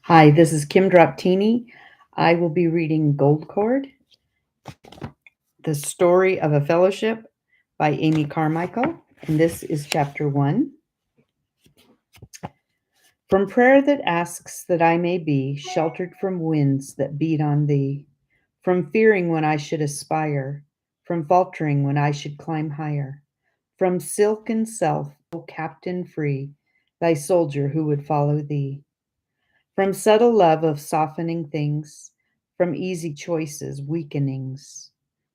Hi, this is Kim Droptiny. I will be reading Gold Cord, The Story of a Fellowship by Amy Carmichael, and this is chapter 1. From prayer that asks that I may be sheltered from winds that beat on thee, from fearing when I should aspire, from faltering when I should climb higher, from silken self, O captain free, thy soldier who would follow thee. From subtle love of softening things, from easy choices, weakenings.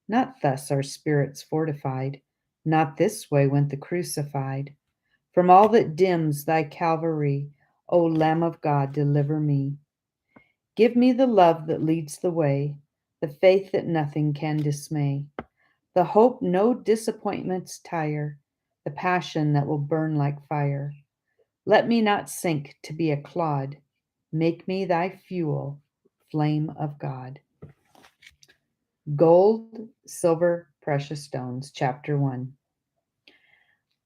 Not thus are spirits fortified, not this way went the crucified. From all that dims thy Calvary, O Lamb of God, deliver me. Give me the love that leads the way, the faith that nothing can dismay, the hope no disappointments tire, the passion that will burn like fire. Let me not sink to be a clod. Make me thy fuel, flame of God. Gold, Silver, Precious Stones, Chapter 1.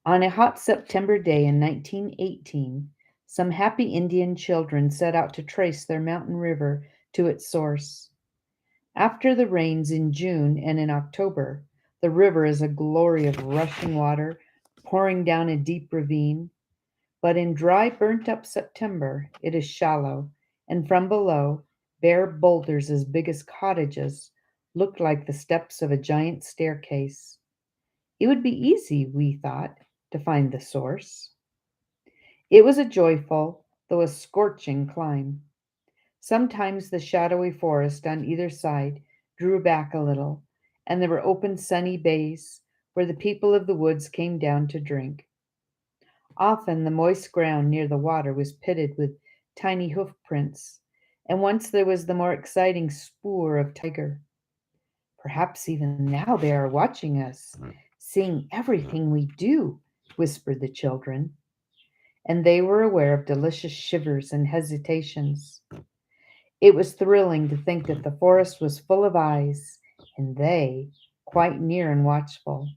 On a hot September day in 1918, some happy Indian children set out to trace their mountain river to its source. After the rains in June and in October, the river is a glory of rushing water pouring down a deep ravine. But in dry, burnt up September, it is shallow, and from below, bare boulders as big as cottages look like the steps of a giant staircase. It would be easy, we thought, to find the source. It was a joyful, though a scorching climb. Sometimes the shadowy forest on either side drew back a little, and there were open sunny bays where the people of the woods came down to drink. Often the moist ground near the water was pitted with tiny hoof prints, and once there was the more exciting spoor of tiger. Perhaps even now they are watching us, seeing everything we do, whispered the children, and they were aware of delicious shivers and hesitations. It was thrilling to think that the forest was full of eyes, and they quite near and watchful.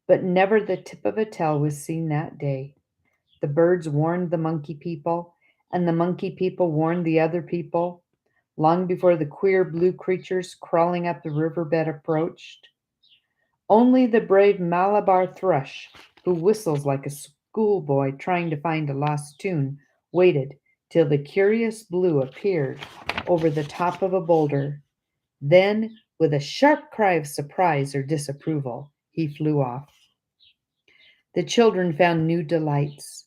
But never the tip of a tail was seen that day. The birds warned the monkey people, and the monkey people warned the other people, long before the queer blue creatures crawling up the riverbed approached. Only the brave Malabar thrush, who whistles like a schoolboy trying to find a lost tune, waited till the curious blue appeared over the top of a boulder. Then, with a sharp cry of surprise or disapproval, he flew off. The children found new delights: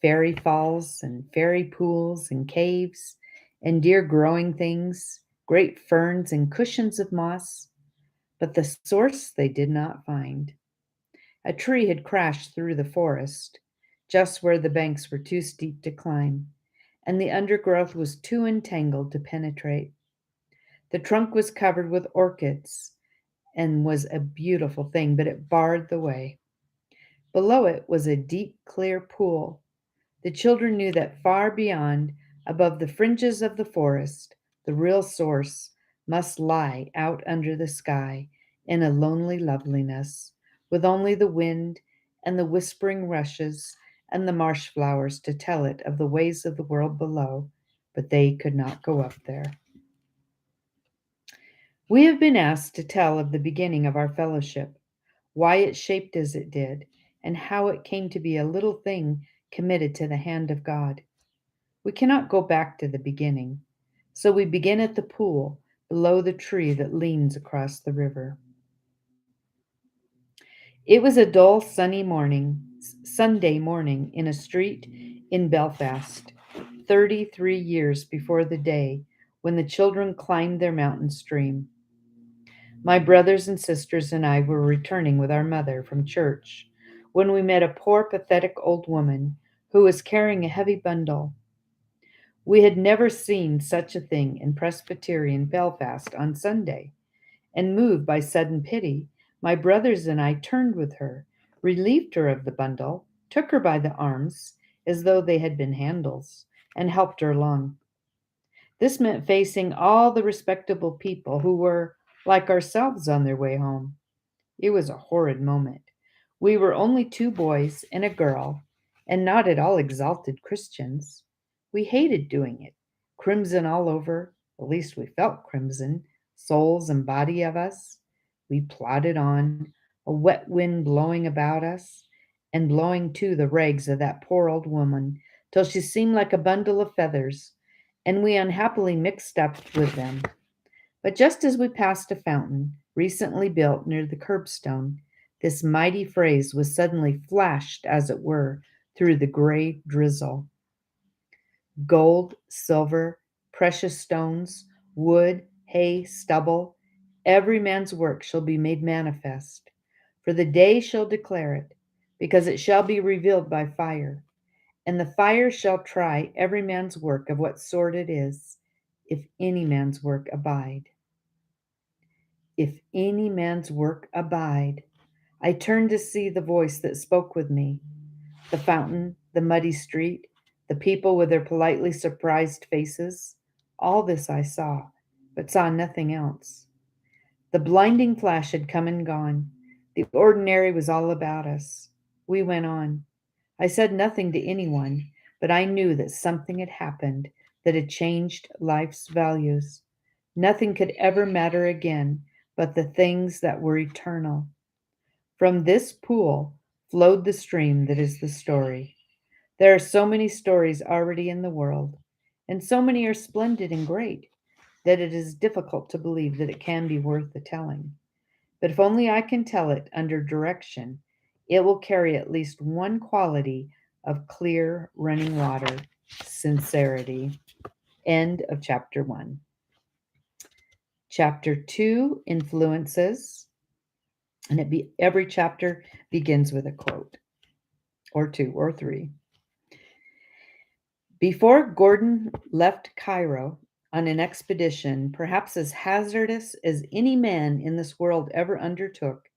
fairy falls and fairy pools and caves and dear growing things, great ferns and cushions of moss. But the source they did not find. A tree had crashed through the forest, just where the banks were too steep to climb, and the undergrowth was too entangled to penetrate. The trunk was covered with orchids and was a beautiful thing, but it barred the way. Below it was a deep, clear pool. The children knew that far beyond, above the fringes of the forest, the real source must lie out under the sky in a lonely loveliness, with only the wind and the whispering rushes and the marsh flowers to tell it of the ways of the world below, but they could not go up there. We have been asked to tell of the beginning of our fellowship, why it shaped as it did, and how it came to be a little thing committed to the hand of God. We cannot go back to the beginning, so we begin at the pool below the tree that leans across the river. It was a dull Sunday morning in a street in Belfast, 33 years before the day when the children climbed their mountain stream. My brothers and sisters and I were returning with our mother from church when we met a poor, pathetic old woman who was carrying a heavy bundle. We had never seen such a thing in Presbyterian Belfast on Sunday, and moved by sudden pity, my brothers and I turned with her, relieved her of the bundle, took her by the arms as though they had been handles, and helped her along. This meant facing all the respectable people who were, like ourselves, on their way home. It was a horrid moment. We were only two boys and a girl, and not at all exalted Christians. We hated doing it, crimson all over, at least we felt crimson, souls and body of us. We plodded on, a wet wind blowing about us, and blowing too the rags of that poor old woman, till she seemed like a bundle of feathers, and we unhappily mixed up with them. But just as we passed a fountain, recently built near the curbstone, this mighty phrase was suddenly flashed, as it were, through the gray drizzle. Gold, silver, precious stones, wood, hay, stubble, every man's work shall be made manifest. For the day shall declare it, because it shall be revealed by fire. And the fire shall try every man's work of what sort it is, if any man's work abide. If any man's work abide. I turned to see the voice that spoke with me. The fountain, the muddy street, the people with their politely surprised faces. All this I saw, but saw nothing else. The blinding flash had come and gone. The ordinary was all about us. We went on. I said nothing to anyone, but I knew that something had happened that had changed life's values. Nothing could ever matter again but the things that were eternal. From this pool flowed the stream that is the story. There are so many stories already in the world, and so many are splendid and great, that it is difficult to believe that it can be worth the telling. But if only I can tell it under direction, it will carry at least one quality of clear running water, sincerity. End of chapter 1. Chapter 2, influences. And every chapter begins with a quote, or 2 or 3. Before Gordon left Cairo on an expedition perhaps as hazardous as any man in this world ever undertook,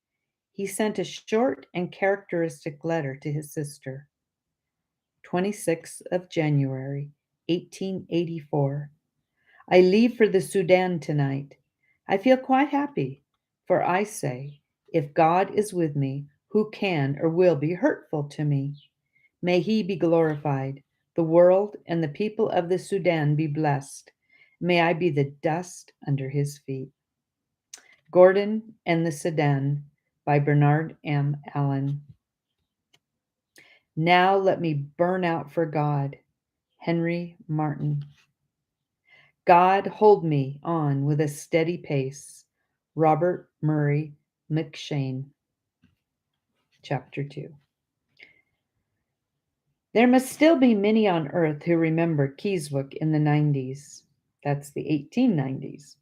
he sent a short and characteristic letter to his sister. 26th of January, 1884. I leave for the Sudan tonight. I feel quite happy, for I say, if God is with me, who can or will be hurtful to me? May he be glorified. The world and the people of the Sudan be blessed. May I be the dust under his feet. Gordon and the Sudan by Bernard M. Allen. Now let me burn out for God. Henry Martin. God hold me on with a steady pace. Robert Murray McShane. Chapter 2. There must still be many on earth who remember Keswick in the 90s. That's the 1890s.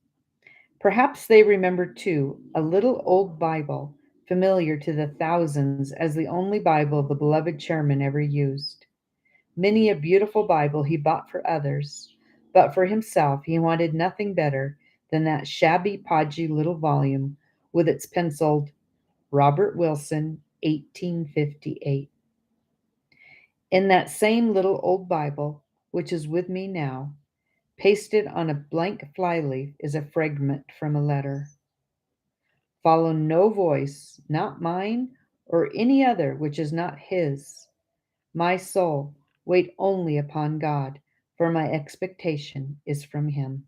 Perhaps they remember, too, a little old Bible, familiar to the thousands as the only Bible the beloved chairman ever used. Many a beautiful Bible he bought for others, but for himself he wanted nothing better than that shabby, podgy little volume with its penciled Robert Wilson, 1858. In that same little old Bible, which is with me now, pasted on a blank flyleaf is a fragment from a letter. Follow no voice, not mine or any other which is not his. My soul, wait only upon God, for my expectation is from him.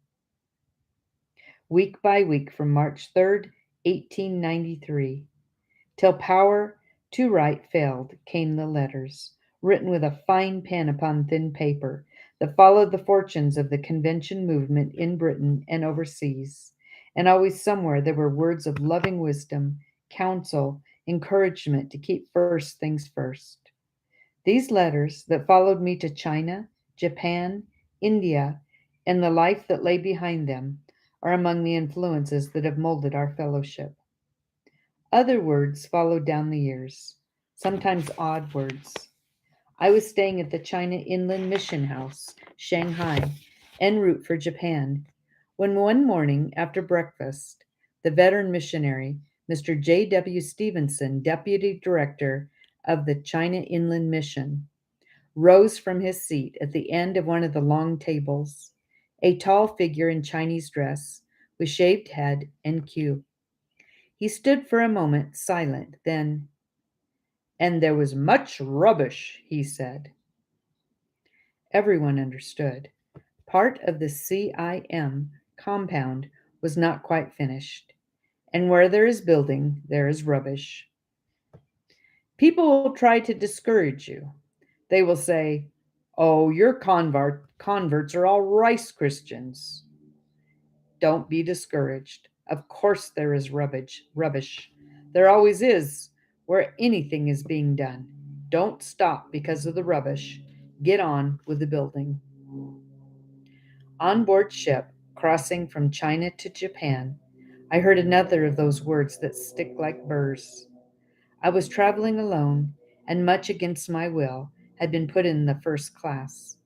Week by week from March 3rd, 1893, till power to write failed, came the letters, written with a fine pen upon thin paper, that followed the fortunes of the convention movement in Britain and overseas. And always somewhere there were words of loving wisdom, counsel, encouragement to keep first things first. These letters that followed me to China, Japan, India, and the life that lay behind them are among the influences that have molded our fellowship. Other words followed down the years, sometimes odd words. I was staying at the China Inland Mission House, Shanghai, en route for Japan, when one morning after breakfast, the veteran missionary, Mr. J. W. Stevenson, Deputy Director of the China Inland Mission, rose from his seat at the end of one of the long tables, a tall figure in Chinese dress, with shaved head and queue. He stood for a moment silent, then, "And there was much rubbish," he said. Everyone understood. Part of the CIM compound was not quite finished, and where there is building, there is rubbish. People will try to discourage you. They will say, "Oh, your converts are all rice Christians." Don't be discouraged. Of course there is rubbish. There always is where anything is being done. Don't stop because of the rubbish. Get on with the building. On board ship, crossing from China to Japan, I heard another of those words that stick like burrs. I was traveling alone, and much against my will, had been put in the first class.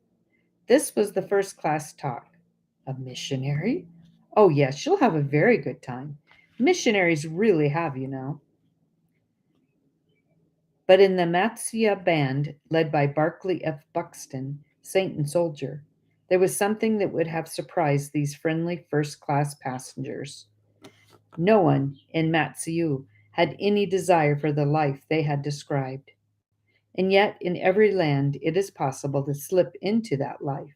This was the first class talk. A missionary? Oh, yes, you'll have a very good time. Missionaries really have, you know. But in the Matsuya band, led by Barclay F. Buxton, saint and soldier, there was something that would have surprised these friendly first class passengers. No one in Matsuyu had any desire for the life they had described. And yet, in every land, it is possible to slip into that life.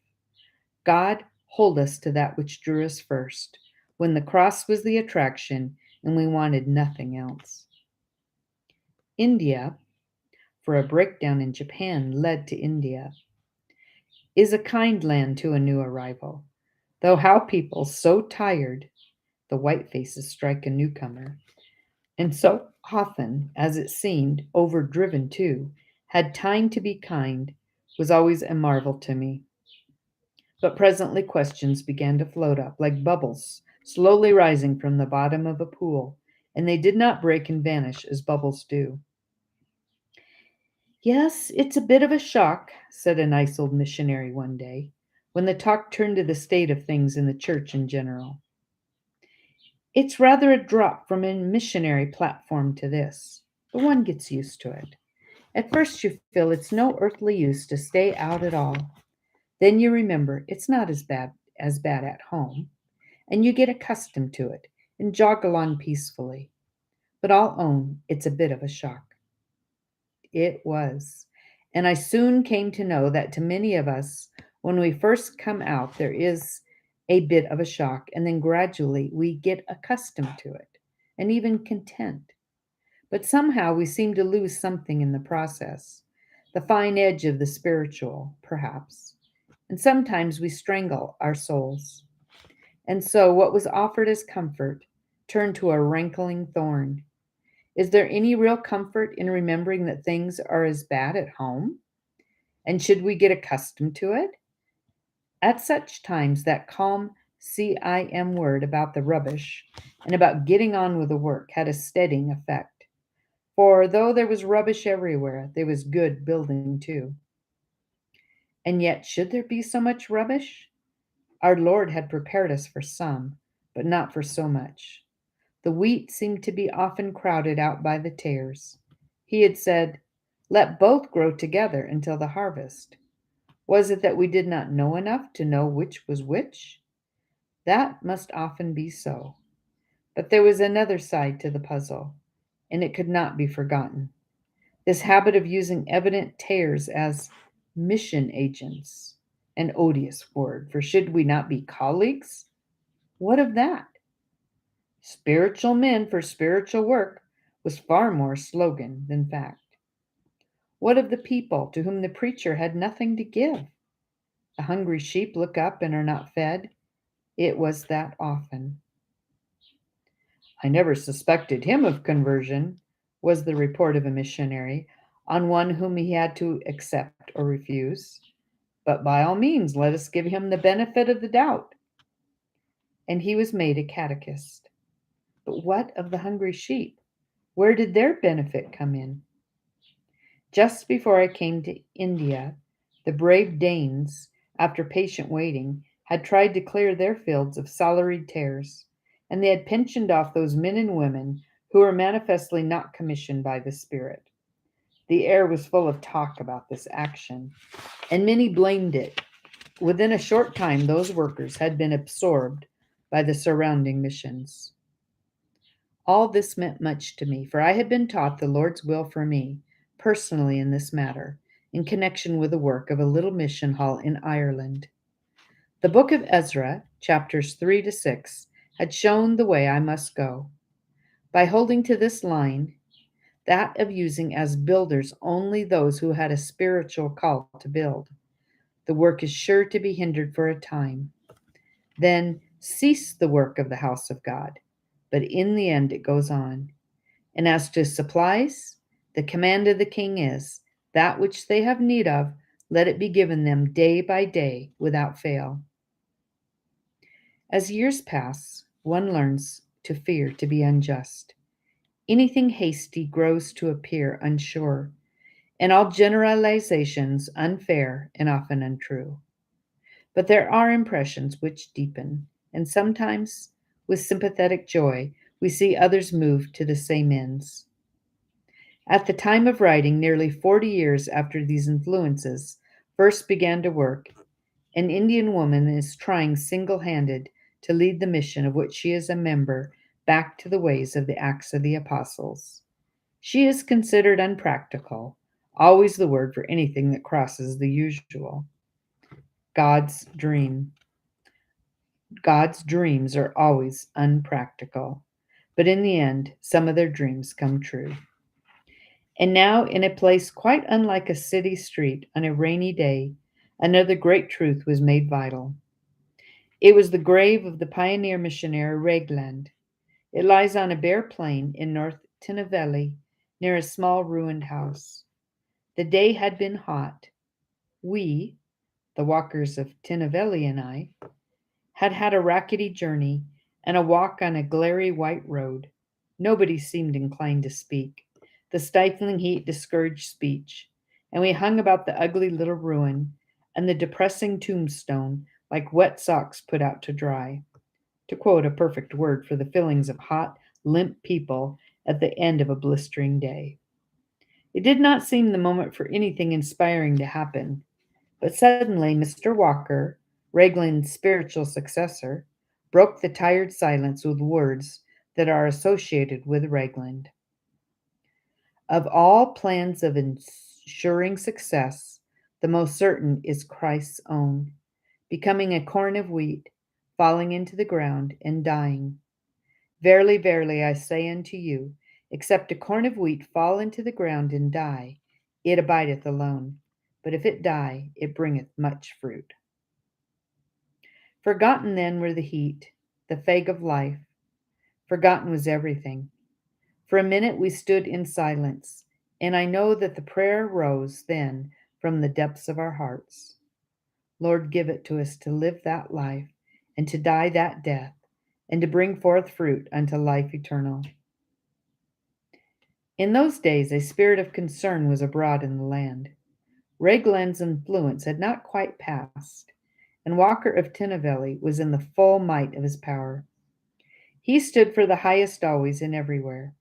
God hold us to that which drew us first, when the cross was the attraction and we wanted nothing else. India, for a breakdown in Japan led to India, is a kind land to a new arrival, though how people so tired, the white faces strike a newcomer, and so often, as it seemed, overdriven too, had time to be kind, was always a marvel to me. But presently questions began to float up like bubbles slowly rising from the bottom of a pool, and they did not break and vanish as bubbles do. "Yes, it's a bit of a shock," said a nice old missionary one day, when the talk turned to the state of things in the church in general. "It's rather a drop from a missionary platform to this, but one gets used to it. At first you feel it's no earthly use to stay out at all. Then you remember it's not as bad at home, and you get accustomed to it and jog along peacefully. But I'll own it's a bit of a shock." It was. And I soon came to know that to many of us, when we first come out, there is a bit of a shock, and then gradually we get accustomed to it and even content. But somehow we seem to lose something in the process, the fine edge of the spiritual, perhaps. And sometimes we strangle our souls. And so what was offered as comfort turned to a rankling thorn. Is there any real comfort in remembering that things are as bad at home? And should we get accustomed to it? At such times, that calm CIM word about the rubbish and about getting on with the work had a steadying effect. For though there was rubbish everywhere, there was good building too. And yet, should there be so much rubbish? Our Lord had prepared us for some, but not for so much. The wheat seemed to be often crowded out by the tares. He had said, "Let both grow together until the harvest." Was it that we did not know enough to know which was which? That must often be so. But there was another side to the puzzle, and it could not be forgotten. This habit of using evident tares as mission agents, an odious word, for should we not be colleagues? What of that? Spiritual men for spiritual work was far more slogan than fact. What of the people to whom the preacher had nothing to give? The hungry sheep look up and are not fed. It was that often. "I never suspected him of conversion," was the report of a missionary on one whom he had to accept or refuse. "But by all means, let us give him the benefit of the doubt." And he was made a catechist. But what of the hungry sheep? Where did their benefit come in? Just before I came to India, the brave Danes, after patient waiting, had tried to clear their fields of salaried tares, and they had pensioned off those men and women who were manifestly not commissioned by the Spirit. The air was full of talk about this action, and many blamed it. Within a short time, those workers had been absorbed by the surrounding missions. All this meant much to me, for I had been taught the Lord's will for me, personally in this matter, in connection with the work of a little mission hall in Ireland. The book of Ezra, chapters 3 to 6, had shown the way I must go. By holding to this line, that of using as builders only those who had a spiritual call to build, the work is sure to be hindered for a time. Then cease the work of the house of God. But in the end it goes on. And as to supplies, the command of the king is, that which they have need of, let it be given them day by day without fail. As years pass, one learns to fear to be unjust. Anything hasty grows to appear unsure, and all generalizations unfair and often untrue. But there are impressions which deepen, and sometimes, with sympathetic joy, we see others move to the same ends. At the time of writing, nearly 40 years after these influences first began to work, an Indian woman is trying single-handed to lead the mission of which she is a member back to the ways of the Acts of the Apostles. She is considered unpractical, always the word for anything that crosses the usual. God's dream. God's dreams are always unpractical, but in the end, some of their dreams come true. And now, in a place quite unlike a city street on a rainy day, another great truth was made vital. It was the grave of the pioneer missionary Regland. It lies on a bare plain in North Tinnevelly, near a small ruined house. The day had been hot. We, the walkers of Tinnevelly and I, had had a rackety journey and a walk on a glary white road. Nobody seemed inclined to speak. The stifling heat discouraged speech, and we hung about the ugly little ruin and the depressing tombstone like wet socks put out to dry, to quote a perfect word for the feelings of hot, limp people at the end of a blistering day. It did not seem the moment for anything inspiring to happen, but suddenly Mr. Walker, Raglan's spiritual successor, broke the tired silence with words that are associated with Raglan. Of all plans of ensuring success, the most certain is Christ's own, becoming a corn of wheat, falling into the ground, and dying. Verily, verily, I say unto you, except a corn of wheat fall into the ground and die, it abideth alone. But if it die, it bringeth much fruit. Forgotten then were the heat, the fag of life. Forgotten was everything. For a minute we stood in silence, and I know that the prayer rose then from the depths of our hearts. Lord, give it to us to live that life, and to die that death, and to bring forth fruit unto life eternal. In those days a spirit of concern was abroad in the land. Raglan's influence had not quite passed, and Walker of Tinnevelly was in the full might of his power. He stood for the highest always and everywhere.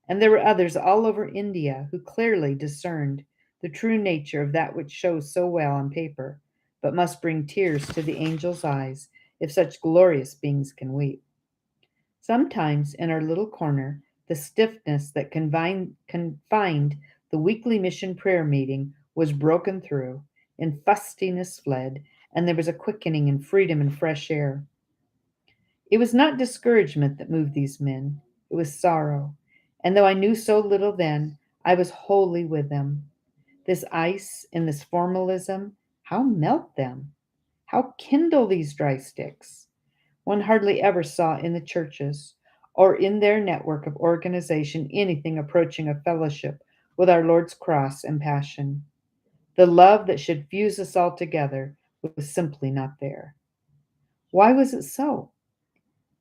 And there were others all over India who clearly discerned the true nature of that which shows so well on paper, but must bring tears to the angel's eyes if such glorious beings can weep. Sometimes in our little corner, the stiffness that confined the weekly mission prayer meeting was broken through, and fustiness fled, and there was a quickening and freedom and fresh air. It was not discouragement that moved these men, it was sorrow. And though I knew so little then, I was wholly with them. This ice and this formalism, how melt them? How kindle these dry sticks? One hardly ever saw in the churches or in their network of organization anything approaching a fellowship with our Lord's cross and passion. The love that should fuse us all together was simply not there. Why was it so?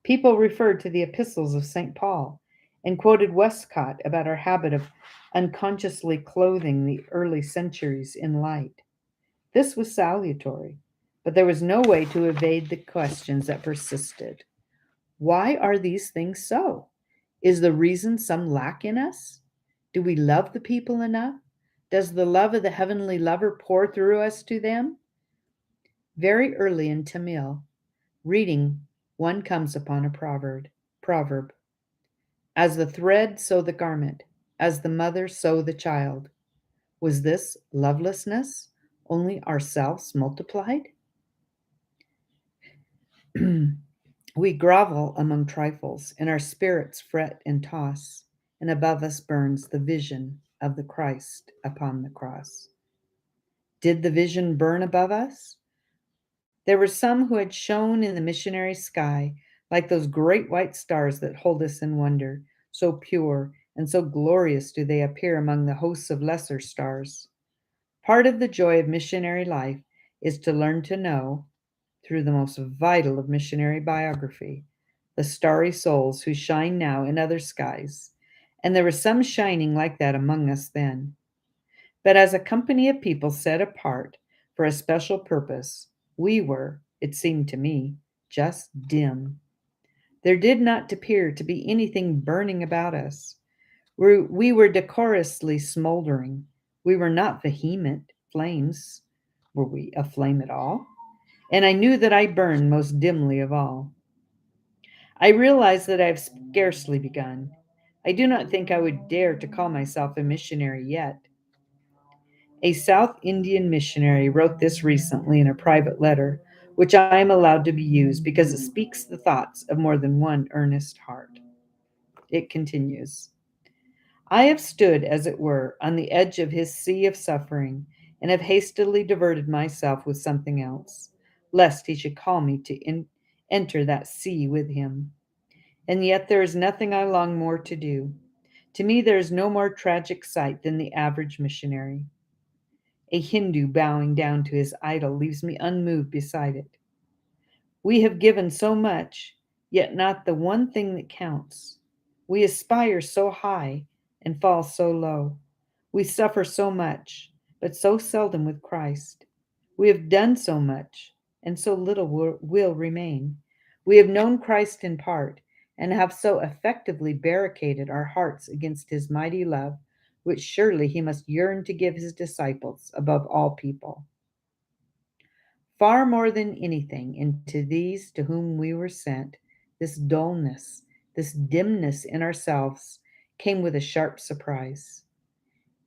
People referred to the epistles of St. Paul and quoted Westcott about our habit of unconsciously clothing the early centuries in light. This was salutary, but there was no way to evade the questions that persisted. Why are these things so? Is the reason some lack in us? Do we love the people enough? Does the love of the heavenly lover pour through us to them? Very early in Tamil reading, one comes upon a proverb. As the thread, so the garment. As the mother, so the child. Was this lovelessness, only ourselves multiplied? We grovel among trifles, and our spirits fret and toss, and above us burns the vision of the Christ upon the cross. Did the vision burn above us? There were some who had shone in the missionary sky like those great white stars that hold us in wonder, so pure and so glorious do they appear among the hosts of lesser stars. Part of the joy of missionary life is to learn to know, through the most vital of missionary biography, the starry souls who shine now in other skies. And there was some shining like that among us then. But as a company of people set apart for a special purpose, we were, it seemed to me, just dim. There did not appear to be anything burning about us. We were decorously smoldering. We were not vehement flames. Were we a flame at all? And I knew that I burned most dimly of all. I realize that I have scarcely begun. I do not think I would dare to call myself a missionary yet. A South Indian missionary wrote this recently in a private letter, which I am allowed to be used because it speaks the thoughts of more than one earnest heart. It continues. I have stood, as it were, on the edge of his sea of suffering, and have hastily diverted myself with something else, lest he should call me to enter that sea with him. And yet there is nothing I long more to do. To me, there is no more tragic sight than the average missionary. A Hindu bowing down to his idol leaves me unmoved beside it. We have given so much, yet not the one thing that counts. We aspire so high and fall so low. We suffer so much, but so seldom with Christ. We have done so much, and so little will remain. We have known Christ in part, and have so effectively barricaded our hearts against his mighty love, which surely he must yearn to give his disciples above all people. Far more than anything, into these to whom we were sent, this dullness, this dimness in ourselves came with a sharp surprise.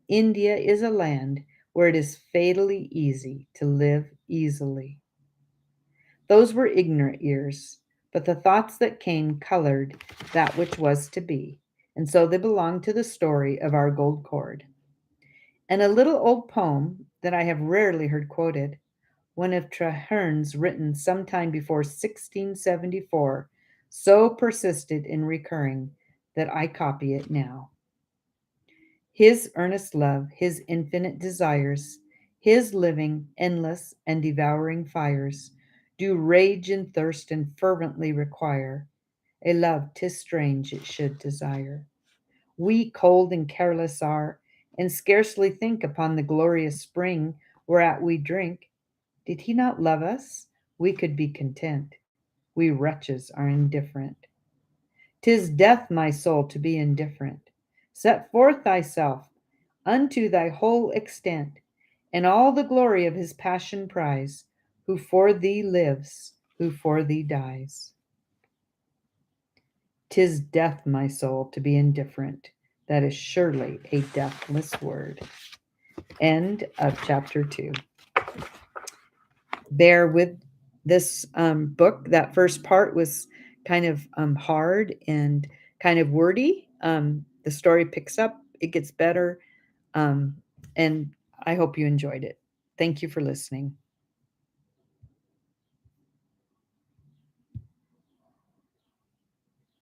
India is a land where it is fatally easy to live easily. Those were ignorant years, but the thoughts that came colored that which was to be, and so they belong to the story of our gold cord. And a little old poem that I have rarely heard quoted, one of Traherne's written some time before 1674, so persisted in recurring that I copy it now. His earnest love, his infinite desires, his living, endless, and devouring fires, do rage and thirst and fervently require a love 'tis strange it should desire. We cold and careless are, and scarcely think upon the glorious spring whereat we drink. Did he not love us, we could be content. We wretches are indifferent. 'Tis death, my soul, to be indifferent. Set forth thyself unto thy whole extent, and all the glory of his passion prize, who for thee lives, who for thee dies. 'Tis death, my soul, to be indifferent. That is surely a deathless word. End of chapter 2. Bear with this book. That first part was kind of hard and kind of wordy. The story picks up, it gets better, and I hope you enjoyed it. Thank you for listening.